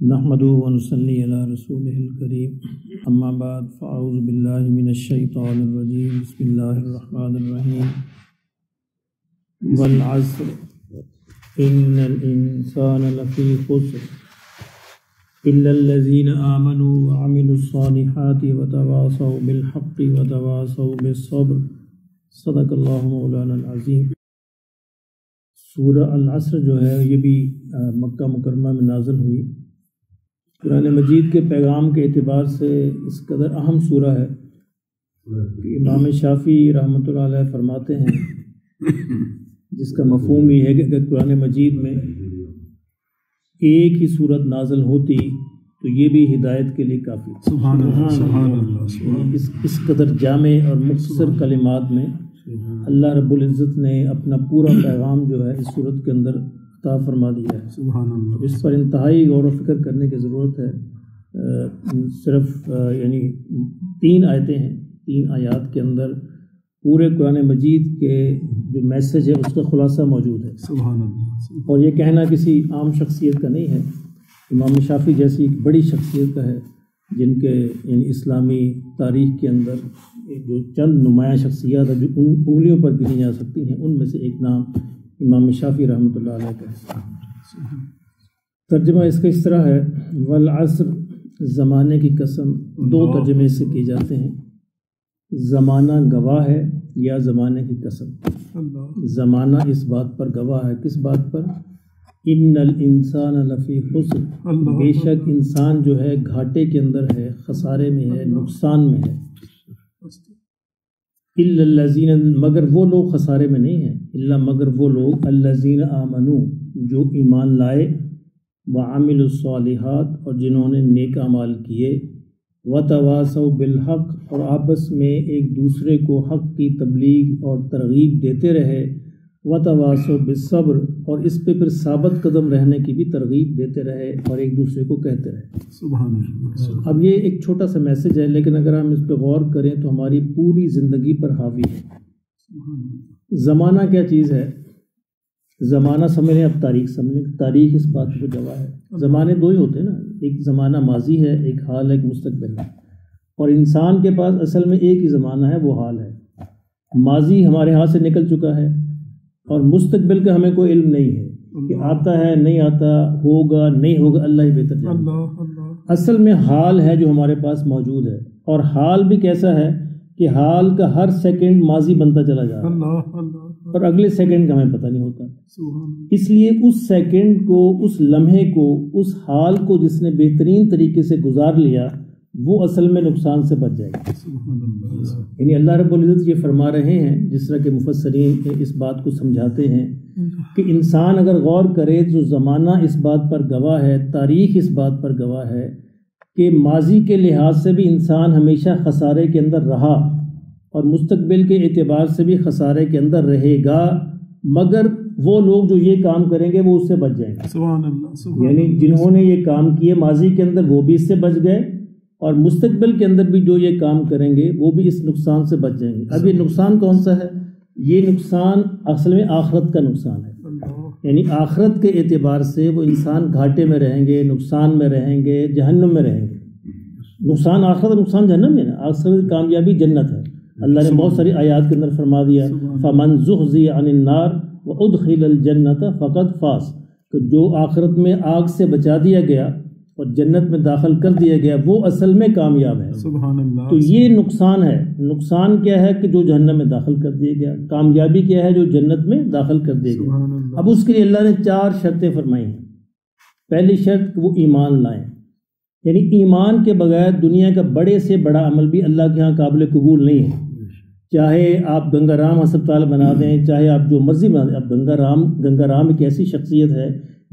نحمدہ ونصلی علی رسولہ الکریم اما بعد فاعوذ باللہ من الشیطان الرجیم بسم اللہ الرحمن الرحیم والعصر ان الانسان لفی خسر الا الذین آمنوا وعملوا الصالحات وتواصوا بالحق وتواصوا بالصبر صدق اللہ مولانا العظیم۔ سورہ العصر جو ہے یہ بھی مکہ مکرمہ میں نازل ہوئی۔ قرآن مجید کے پیغام کے اعتبار سے اس قدر اہم سورہ ہے کہ امام شافعی رحمۃ اللہ علیہ فرماتے ہیں، جس کا مفہوم یہ ہے کہ اگر قرآن مجید میں ایک ہی صورت نازل ہوتی تو یہ بھی ہدایت کے لیے کافی۔ سبحان اللہ سبحان اللہ۔ اس قدر جامع اور مختصر کلمات میں اللہ رب العزت نے اپنا پورا پیغام جو ہے اس صورت کے اندر عطا فرما دیا ہے۔ سبحان اللہ۔ اس پر انتہائی غور و فکر کرنے کی ضرورت ہے۔ صرف یعنی 3 آیتیں ہیں، 3 آیات کے اندر پورے قرآن مجید کے جو میسج ہے اس کا خلاصہ موجود ہے۔ سبحان اللہ۔ اور یہ کہنا کسی عام شخصیت کا نہیں ہے، امام شافعی جیسی ایک بڑی شخصیت کا ہے، جن کے یعنی اسلامی تاریخ کے اندر جو چند نمایاں شخصیات ہیں جو ان انگلیوں پر گنی جا سکتی ہیں، ان میں سے ایک نام امام شافعی رحمۃ اللہ علیہ کا ہے۔ ترجمہ اس کا اس طرح ہے، والعصر زمانے کی قسم۔ 2 ترجمے سے کیے جاتے ہیں، زمانہ گواہ ہے یا زمانے کی قسم۔ زمانہ اس بات پر گواہ ہے، کس بات پر؟ ان الانسان لفی خسر، بے شک انسان جو ہے گھاٹے کے اندر ہے، خسارے میں ہے، نقصان میں ہے۔ الا الذین، مگر وہ لوگ خسارے میں نہیں ہیں، الا مگر وہ لوگ الذین آمنوا جو ایمان لائے، وعملوا الصالحات اور جنہوں نے نیک اعمال کیے، وتواصوا بالحق اور آپس میں ایک دوسرے کو حق کی تبلیغ اور ترغیب دیتے رہے، وتواصوا بالصبر اور اس پہ پھر ثابت قدم رہنے کی بھی ترغیب دیتے رہے اور ایک دوسرے کو کہتے رہے۔ سبحان اللہ۔ اب یہ ایک چھوٹا سا میسج ہے، لیکن اگر ہم اس پہ غور کریں تو ہماری پوری زندگی پر حاوی ہے۔ زمانہ کیا چیز ہے؟ زمانہ سمجھ لیں، اب تاریخ سمجھ لیں، تاریخ اس بات کو گواہ ہے۔ زمانے 2 ہی ہوتے ہیں نا، ایک زمانہ ماضی ہے، ایک حال ہے، ایک مستقبل ہے، اور انسان کے پاس اصل میں ایک ہی زمانہ ہے، وہ حال ہے۔ ماضی ہمارے ہاتھ سے نکل چکا ہے اور مستقبل کا ہمیں کوئی علم نہیں ہے کہ آتا ہے نہیں آتا، ہوگا نہیں ہوگا، اللہ ہی بہتر جانتا۔ اصل میں حال ہے جو ہمارے پاس موجود ہے، اور حال بھی کیسا ہے کہ حال کا ہر سیکنڈ ماضی بنتا چلا جا رہا ہے اور اگلے سیکنڈ کا ہمیں پتہ نہیں ہوتا۔ اس لیے اس سیکنڈ کو، اس لمحے کو، اس حال کو جس نے بہترین طریقے سے گزار لیا وہ اصل میں نقصان سے بچ جائے گا۔ یعنی اللہ رب العزت یہ فرما رہے ہیں، جس طرح کہ مفسرین اس بات کو سمجھاتے ہیں کہ انسان اگر غور کرے تو زمانہ اس بات پر گواہ ہے، تاریخ اس بات پر گواہ ہے کہ ماضی کے لحاظ سے بھی انسان ہمیشہ خسارے کے اندر رہا اور مستقبل کے اعتبار سے بھی خسارے کے اندر رہے گا، مگر وہ لوگ جو یہ کام کریں گے وہ اس سے بچ جائیں گے۔ سبحان اللہ۔ یعنی جنہوں نے یہ کام کیے ماضی کے اندر وہ بھی اس سے بچ گئے، اور مستقبل کے اندر بھی جو یہ کام کریں گے وہ بھی اس نقصان سے بچ جائیں گے۔ اب یہ نقصان کون سا ہے؟ یہ نقصان اصل میں آخرت کا نقصان ہے، یعنی آخرت کے اعتبار سے وہ انسان گھاٹے میں رہیں گے، نقصان میں رہیں گے، جہنم میں رہیں گے۔ نقصان آخرت، نقصان جہنم میں نا، آخرت کی کامیابی جنت ہے۔ اللہ نے بہت ساری آیات کے اندر فرما دیا، فَمَنْ زُحْزِحَ عَنِ النَّارِ وَأُدْخِلَ الْجَنَّةَ فَقَدْ فَازَ، کہ جو آخرت میں آگ سے بچا دیا گیا اور جنت میں داخل کر دیا گیا وہ اصل میں کامیاب ہے۔ سبحان اللہ۔ تو یہ نقصان ہے۔ نقصان کیا ہے کہ جو جہنم میں داخل کر دیا گیا، کامیابی کیا ہے جو جنت میں داخل کر دیا گیا۔ اب اس کے لیے اللہ نے 4 شرطیں فرمائی ہیں۔ پہلی شرط وہ ایمان لائیں، یعنی ایمان کے بغیر دنیا کا بڑے سے بڑا عمل بھی اللہ کے ہاں قابل قبول نہیں ہے۔ چاہے آپ گنگا رام ہسپتال بنا دیں، چاہے آپ جو مرضی بنا دیں۔ اب گنگا رام ایک ایسی شخصیت ہے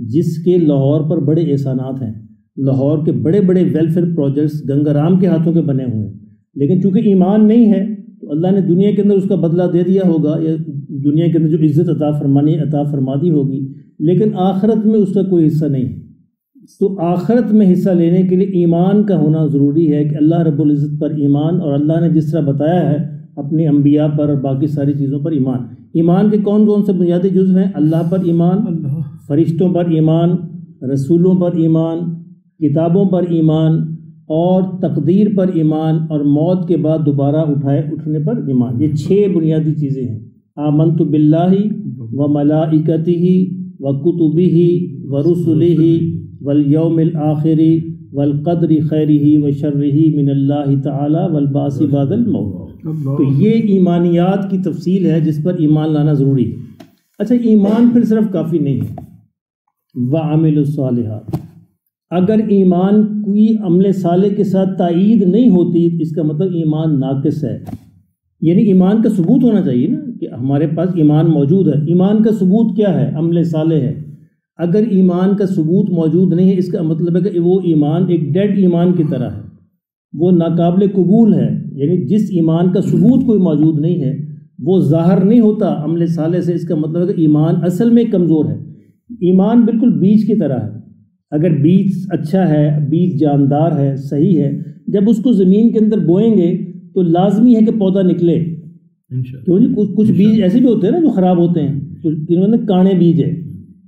جس کے لاہور پر بڑے احسانات ہیں، لاہور کے بڑے بڑے ویلفیئر پروجیکٹس گنگا رام کے ہاتھوں کے بنے ہوئے ہیں، لیکن چونکہ ایمان نہیں ہے تو اللہ نے دنیا کے اندر اس کا بدلہ دے دیا ہوگا، یا دنیا کے اندر جو عزت عطا فرما دی ہوگی، لیکن آخرت میں اس کا کوئی حصہ نہیں ہے۔ تو آخرت میں حصہ لینے کے لیے ایمان کا ہونا ضروری ہے کہ اللہ رب العزت پر ایمان، اور اللہ نے جس طرح بتایا ہے اپنے انبیاء پر اور باقی ساری چیزوں پر ایمان۔ ایمان کے کون کون سے بنیادی جزو ہیں؟ اللہ پر ایمان، فرشتوں پر ایمان، رسولوں پر ایمان، کتابوں پر ایمان اور تقدیر پر ایمان اور موت کے بعد دوبارہ اٹھنے پر ایمان. یہ 6 بنیادی چیزیں ہیں. آمنت باللہ و ملائکتہ و کتبہ و رسلہ والیوم الآخر والقدر خیرہ و شرہ من اللہ تعالی والبعث بعد الموت. تو یہ ایمانیات کی تفصیل ہے جس پر ایمان لانا ضروری ہے. اچھا، ایمان پھر صرف کافی نہیں ہے. وَعَمِلُوا الصَّالِحَاتِ، اگر ایمان کوئی عمل صالح کے ساتھ تائید نہیں ہوتی اس کا مطلب ایمان ناقص ہے. یعنی ایمان کا ثبوت ہونا چاہیے نا کہ ہمارے پاس ایمان موجود ہے. ایمان کا ثبوت کیا ہے؟ عمل صالح ہے. اگر ایمان کا ثبوت موجود نہیں ہے اس کا مطلب ہے کہ وہ ایمان ایک ڈیڈ ایمان کی طرح ہے، وہ ناقابل قبول ہے. یعنی جس ایمان کا ثبوت کوئی موجود نہیں ہے وہ ظاہر نہیں ہوتا عمل صالح سے، اس کا مطلب ہے کہ ایمان اصل میں کمزور ہے. ایمان بالکل بیج کی طرح ہے. اگر بیج اچھا ہے، بیج جاندار ہے، صحیح ہے، جب اس کو زمین کے اندر بوئیں گے تو لازمی ہے کہ پودا نکلے. کیوں جی؟ کچھ بیج ایسے بھی ہوتے ہیں نا جو خراب ہوتے ہیں، جنہوں نے کانے بیج ہے.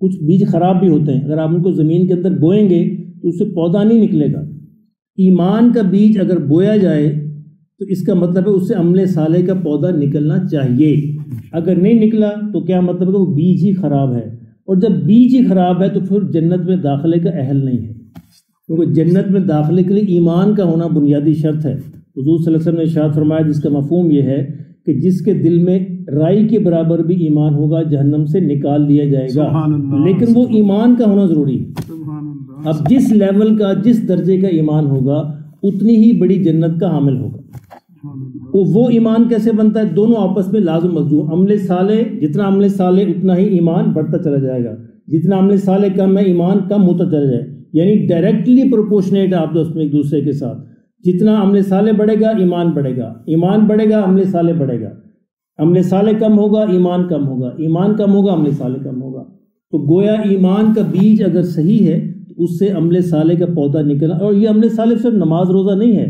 کچھ بیج خراب بھی ہوتے ہیں، اگر آپ ان کو زمین کے اندر بوئیں گے تو اس سے پودا نہیں نکلے گا. ایمان کا بیج اگر بویا جائے تو اس کا مطلب ہے اس سے عمل صالح کا پودا نکلنا چاہیے. اگر نہیں نکلا تو کیا مطلب ہے کہ وہ بیج ہی خراب ہے. اور جب بیج ہی خراب ہے تو پھر جنت میں داخلے کا اہل نہیں ہے، کیونکہ جنت میں داخلے کے لیے ایمان کا ہونا بنیادی شرط ہے. حضور صلی اللہ علیہ وسلم نے ارشاد فرمایا جس کا مفہوم یہ ہے کہ جس کے دل میں رائی کے برابر بھی ایمان ہوگا جہنم سے نکال دیا جائے گا. لیکن وہ ایمان کا ہونا ضروری ہے. اب جس لیول کا، جس درجے کا ایمان ہوگا اتنی ہی بڑی جنت کا حامل ہوگا. وہ ایمان کیسے بنتا ہے؟ دونوں آپس میں لازم ملزوم. عمل صالح، جتنا عمل صالح اتنا ہی ایمان بڑھتا چلا جائے گا. جتنا عمل صالح کم ہے ایمان کم ہوتا چلا جائے. یعنی ڈائریکٹلی پروپورشنیٹ ہے آپ دوست میں ایک دوسرے کے ساتھ. جتنا عمل صالح بڑھے گا ایمان بڑھے گا، ایمان بڑھے گا عمل صالح بڑھے گا. عمل صالح کم ہوگا ایمان کم ہوگا، ایمان کم ہوگا عمل صالح کم ہوگا. تو گویا ایمان کا بیج اگر صحیح ہے تو اس سے عمل صالح کا پودا نکلا. اور یہ عمل صالح صرف نماز روزہ نہیں ہے،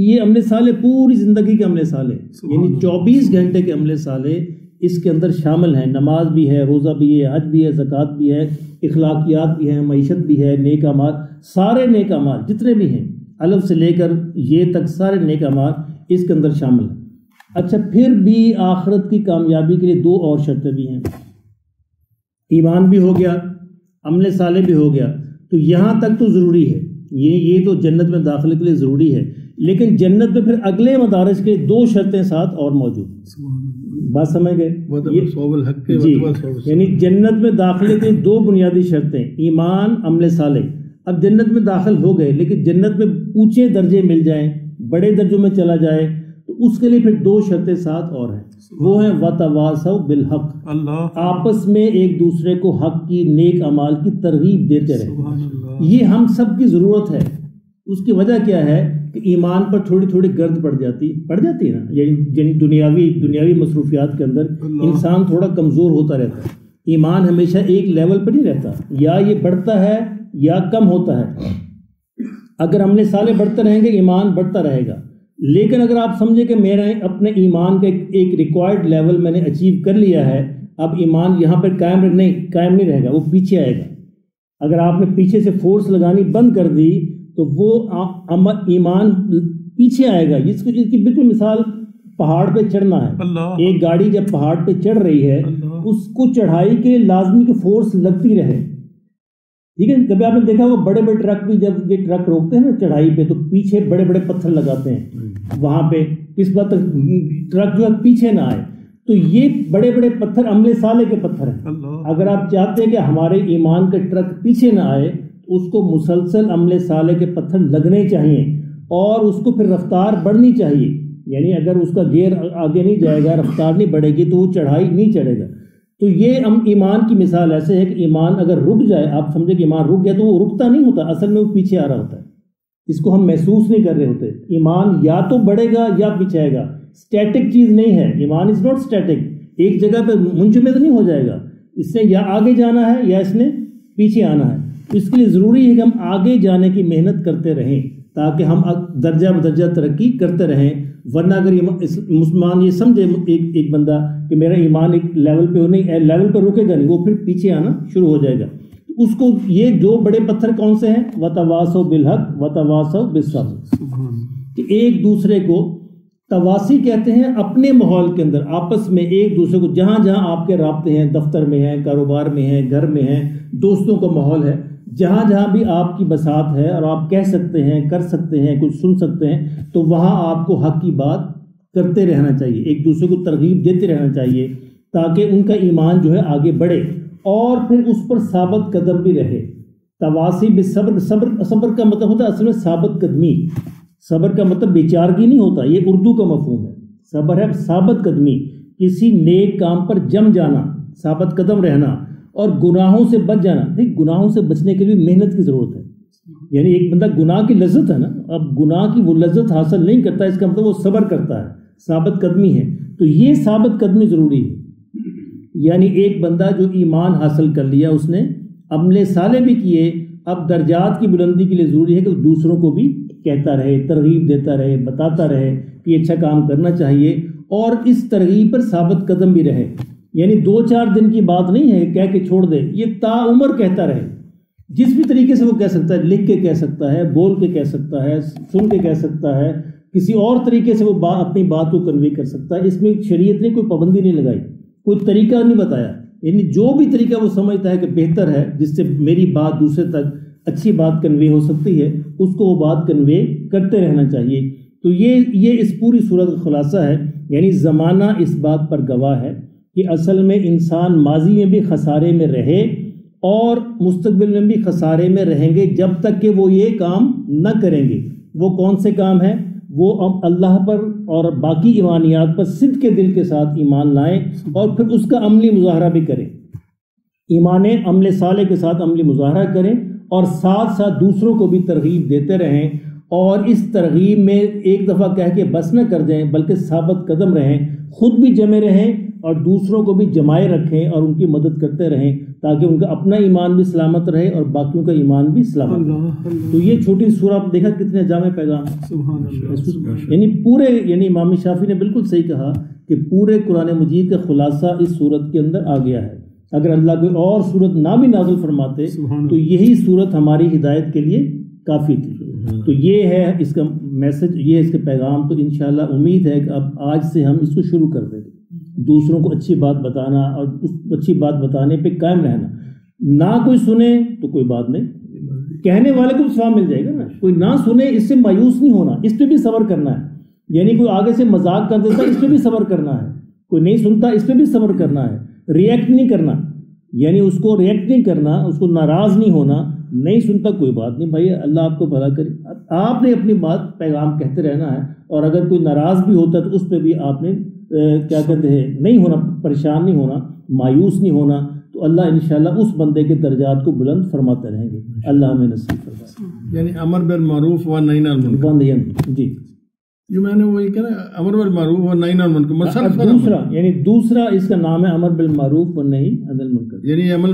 یہ عمل صالح پوری زندگی کے عمل صالح، یعنی 24 گھنٹے کے عمل صالح اس کے اندر شامل ہیں. نماز بھی ہے، روزہ بھی ہے، حج بھی ہے، زکوٰۃ بھی ہے، اخلاقیات بھی ہیں، معیشت بھی ہے، نیک اعمال، سارے نیک اعمال جتنے بھی ہیں الف سے لے کر یہ تک سارے نیک اعمال اس کے اندر شامل ہیں. اچھا، پھر بھی آخرت کی کامیابی کے لیے 2 اور شرطیں بھی ہیں. ایمان بھی ہو گیا، عمل صالح بھی ہو گیا، تو یہاں تک تو ضروری ہے. یہ تو جنت میں داخلے کے لیے ضروری ہے. لیکن جنت میں پھر اگلے مدارج کے 2 شرطیں ساتھ اور موجود. بات سمجھ گئے؟ جی، یعنی جنت میں داخلے کے 2 بنیادی شرطیں، ایمان، عمل صالح. اب جنت میں داخل ہو گئے لیکن جنت میں اونچے درجے مل جائیں، بڑے درجوں میں چلا جائے تو اس کے لیے پھر 2 شرطیں ساتھ اور ہیں. وہ ہیں وَتَوَاصَوْا بِالْحَقِّ، آپس میں ایک دوسرے کو حق کی، نیک اعمال کی ترغیب دیتے رہے. یہ ہم سب کی ضرورت ہے. اس کی وجہ کیا ہے کہ ایمان پر تھوڑی تھوڑی گرد پڑ جاتی ہے نا. یعنی دنیاوی مصروفیات کے اندر انسان تھوڑا کمزور ہوتا رہتا ہے. ایمان ہمیشہ ایک لیول پر نہیں رہتا، یا یہ بڑھتا ہے یا کم ہوتا ہے. اگر عمل صالح بڑھتے رہیں گے ایمان بڑھتا رہے گا. لیکن اگر آپ سمجھیں کہ میرا اپنے ایمان کا ایک ریکوائرڈ لیول میں نے اچیو کر لیا ہے، اب ایمان یہاں پر قائم نہیں رہے گا، وہ پیچھے آئے گا. اگر آپ نے پیچھے سے فورس لگانی بند کر دی تو وہ ایمان پیچھے آئے گا. اس کی بالکل مثال پہاڑ پہ چڑھنا ہے. ایک گاڑی جب پہاڑ پہ چڑھ رہی ہے اس کو چڑھائی کے لازمی کی فورس لگتی رہے. ٹھیک ہے، کبھی آپ نے دیکھا وہ بڑے بڑے ٹرک بھی جب یہ ٹرک روکتے ہیں نا چڑھائی پہ تو پیچھے بڑے بڑے پتھر لگاتے ہیں وہاں پہ، کس بات تک ٹرک جو ہے پیچھے نہ آئے. تو یہ بڑے بڑے پتھر عمل صالح کے پتھر ہیں. اگر آپ چاہتے ہیں کہ ہمارے ایمان کا ٹرک پیچھے نہ آئے اس کو مسلسل عمل صالح کے پتھر لگنے چاہیے اور اس کو پھر رفتار بڑھنی چاہیے. یعنی اگر اس کا گیئر آگے نہیں جائے گا، رفتار نہیں بڑھے گی تو وہ چڑھائی نہیں چڑھے گا. تو یہ ایمان کی مثال ایسے ہے کہ ایمان اگر رک جائے، آپ سمجھے کہ ایمان رک گیا تو وہ رکتا نہیں ہوتا، اصل میں وہ پیچھے آ رہا ہوتا ہے. اس کو ہم محسوس نہیں کر رہے ہوتے. ایمان یا تو بڑھے گا یا پیچھے آئے گا. اسٹیٹک چیز نہیں ہے ایمان، از ناٹ اسٹیٹک. ایک جگہ پہ منجمد نہیں ہو جائے گا. اس سے یا آگے جانا ہے یا اس نے پیچھے آنا ہے. تو اس کے لیے ضروری ہے کہ ہم آگے جانے کی محنت کرتے رہیں تاکہ ہم درجہ بدرجہ ترقی کرتے رہیں. ورنہ اگر مسلمان یہ سمجھے ایک بندہ کہ میرا ایمان ایک لیول پہ نہیں لیول پہ رکے گا نہیں، وہ پھر پیچھے آنا شروع ہو جائے گا. اس کو یہ دو بڑے پتھر کون سے ہیں؟ وتواصوا بالحق وتواصوا بالصبر، کہ ایک دوسرے کو تواسی کہتے ہیں اپنے ماحول کے اندر آپس میں ایک دوسرے کو، جہاں جہاں آپ کے رابطے ہیں، دفتر میں ہیں، کاروبار میں ہیں، گھر میں ہیں، دوستوں کا ماحول ہے، جہاں جہاں بھی آپ کی بساط ہے اور آپ کہہ سکتے ہیں، کر سکتے ہیں، کچھ سن سکتے ہیں، تو وہاں آپ کو حق کی بات کرتے رہنا چاہیے، ایک دوسرے کو ترغیب دیتے رہنا چاہیے تاکہ ان کا ایمان جو ہے آگے بڑھے اور پھر اس پر ثابت قدم بھی رہے۔ تواسی بالصبر، صبر کا مطلب ہوتا ہے اصل میں ثابت قدمی، صبر کا مطلب بیچارگی نہیں ہوتا، یہ اردو کا مفہوم ہے، صبر ہے ثابت قدمی، کسی نیک کام پر جم جانا، ثابت قدم رہنا اور گناہوں سے بچ جانا۔ دیکھ گناہوں سے بچنے کے لیے محنت کی ضرورت ہے، یعنی ایک بندہ گناہ کی لذت ہے نا، اب گناہ کی وہ لذت حاصل نہیں کرتا، اس کا مطلب وہ صبر کرتا ہے، ثابت قدمی ہے، تو یہ ثابت قدمی ضروری ہے۔ یعنی ایک بندہ جو ایمان حاصل کر لیا، اس نے عمل صالح بھی کیے، اب درجات کی بلندی کے لیے ضروری ہے کہ دوسروں کو بھی کہتا رہے، ترغیب دیتا رہے، بتاتا رہے کہ یہ اچھا کام کرنا چاہیے اور اس ترغیب پر ثابت قدم بھی رہے۔ یعنی 2-4 دن کی بات نہیں ہے کہہ کے چھوڑ دے، یہ تا عمر کہتا رہے، جس بھی طریقے سے وہ کہہ سکتا ہے، لکھ کے کہہ سکتا ہے، بول کے کہہ سکتا ہے، سن کے کہہ سکتا ہے، کسی اور طریقے سے وہ اپنی بات کو کنوے کر سکتا ہے۔ اس میں شریعت نے کوئی پابندی نہیں لگائی، کوئی طریقہ نہیں بتایا، یعنی جو بھی طریقہ وہ سمجھتا ہے کہ بہتر ہے، جس سے میری بات دوسرے تک اچھی بات کنوے ہو سکتی ہے، اس کو وہ بات کنوے کرتے رہنا چاہیے۔ تو یہ اس پوری صورت کا خلاصہ ہے، یعنی زمانہ اس بات پر گواہ ہے کہ اصل میں انسان ماضی میں بھی خسارے میں رہے اور مستقبل میں بھی خسارے میں رہیں گے جب تک کہ وہ یہ کام نہ کریں گے۔ وہ کون سے کام ہیں؟ وہ اللہ پر اور باقی ایمانیات پر صدق کے دل کے ساتھ ایمان لائیں اور پھر اس کا عملی مظاہرہ بھی کریں، ایمان عمل صالح کے ساتھ عملی مظاہرہ کریں اور ساتھ ساتھ دوسروں کو بھی ترغیب دیتے رہیں، اور اس ترغیب میں ایک دفعہ کہہ کے بس نہ کر جائیں بلکہ ثابت قدم رہیں، خود بھی جمے رہیں اور دوسروں کو بھی جمائے رکھیں اور ان کی مدد کرتے رہیں تاکہ ان کا اپنا ایمان بھی سلامت رہے اور باقیوں کا ایمان بھی سلامت رہے۔ تو یہ چھوٹی سورہ آپ دیکھا کتنے جامع پیغام، یعنی پورے، یعنی امام شافعی نے بالکل صحیح کہا کہ پورے قرآن مجید کا خلاصہ اس سورت کے اندر آ گیا ہے۔ اگر اللہ کوئی اور سورت نہ بھی نازل فرماتے تو یہی سورت ہماری ہدایت کے لیے کافی تھی۔ تو یہ ہے اس کا میسج، یہ اس کا پیغام۔ تو انشاءاللہ امید ہے کہ اب آج سے ہم اس کو شروع کر دیں گے، دوسروں کو اچھی بات بتانا اور اس اچھی بات بتانے پہ قائم رہنا۔ نہ کوئی سنے تو کوئی بات نہیں، کہنے والے کو ثواب مل جائے گا نا، کوئی نہ سنے اس سے مایوس نہیں ہونا، اس پہ بھی صبر کرنا ہے۔ یعنی کوئی آگے سے مذاق کر دیتا ہے، اس پہ بھی صبر کرنا ہے، کوئی نہیں سنتا اس پہ بھی صبر کرنا ہے، ریئیکٹ نہیں کرنا، یعنی اس کو ریئیکٹ نہیں کرنا، اس کو ناراض نہیں ہونا، نہیں سنتا کوئی بات نہیں بھائی، اللہ آپ کو بھلا کرے، آپ نے اپنی بات پیغام کہتے رہنا ہے، اور اگر کوئی ناراض بھی ہوتا ہے تو اس پہ بھی آپ نے کیا کہتے ہیں نہیں ہونا، پریشان نہیں ہونا، مایوس نہیں ہونا، تو اللہ انشاءاللہ اس بندے کے درجات کو بلند فرماتے رہیں گے۔ اللہ ہمیں نصیب فرمائے۔ یعنی امر بالمعروف و نہی عن المنکر، جی یہ میں نے وہی کہا نا، امر بالمعروف و نہی عن المنکر دوسرا، یعنی دوسرا اس کا نام ہے امر بالمعروف و نہی عن المنکر، یعنی عمل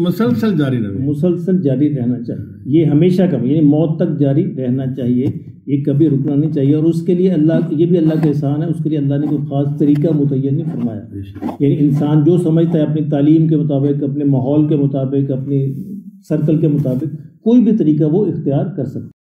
مسلسل جاری رہے، مسلسل جاری رہنا چاہیے، یہ ہمیشہ کا، یعنی موت تک جاری رہنا چاہیے، یہ کبھی رکنا نہیں چاہیے۔ اور اس کے لیے اللہ، یہ بھی اللہ کا احسان ہے، اس کے لیے اللہ نے کوئی خاص طریقہ متعین نہیں فرمایا، یعنی انسان جو سمجھتا ہے اپنی تعلیم کے مطابق، اپنے ماحول کے مطابق، اپنی سرکل کے مطابق کوئی بھی طریقہ وہ اختیار کر سکتا ہے۔